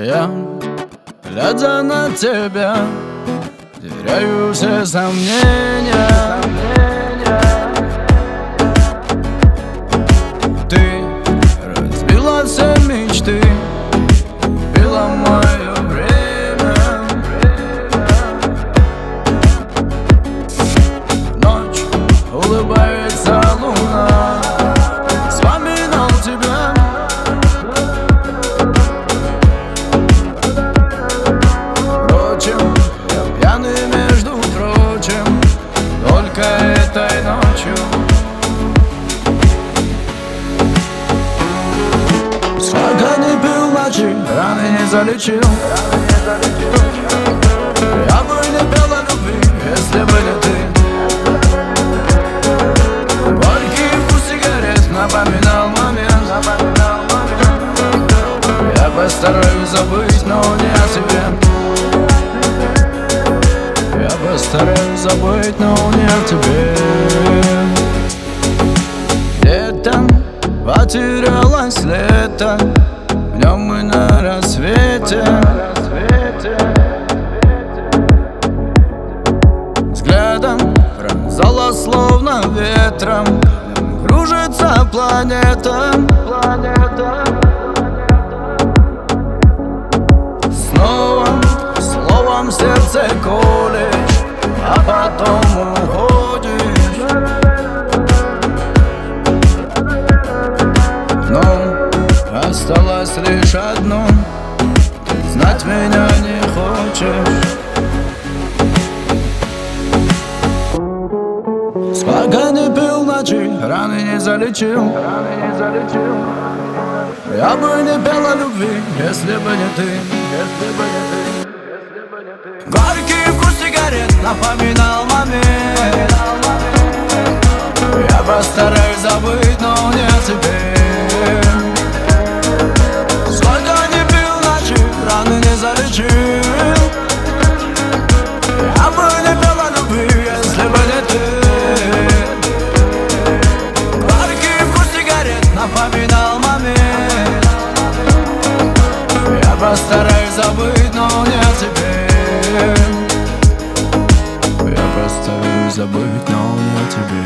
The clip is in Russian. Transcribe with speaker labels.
Speaker 1: Я, глядя на тебя, теряю все сомнения. Ты разбила все мечты, убила мое время. Ночь, улыбается луна, вспоминал тебя. Впрочем, я пьяный, между прочим, только этой ночью. Сколько не пил ночи, раны не залечил. Я бы не пел о любви, если бы не ты. Горький вкус сигарет напоминал момент. Я постараюсь забыть, но не о тебе. Я постараюсь забыть, но не о тебе. Летом потерялось лето, в нем мы на рассвете. Взглядом пронзала словно ветром, кружится планета. Снова словом сердце колешь, а потом уходишь. Но осталось лишь одно: ты знать меня не хочешь. Сколько не пил ночи, раны не залечил. Я бы не пел о любви, если бы не ты. Горький вкус сигарет напоминал момент. Я постараюсь забыть, но не о тебе. Сколько не пил ночи, раны не залечил. Я бы не пел о любви, если бы не ты. Горький вкус сигарет напоминал момент. Я постараюсь забыть, но не о тебе. Я постараюсь забыть, но не о тебе.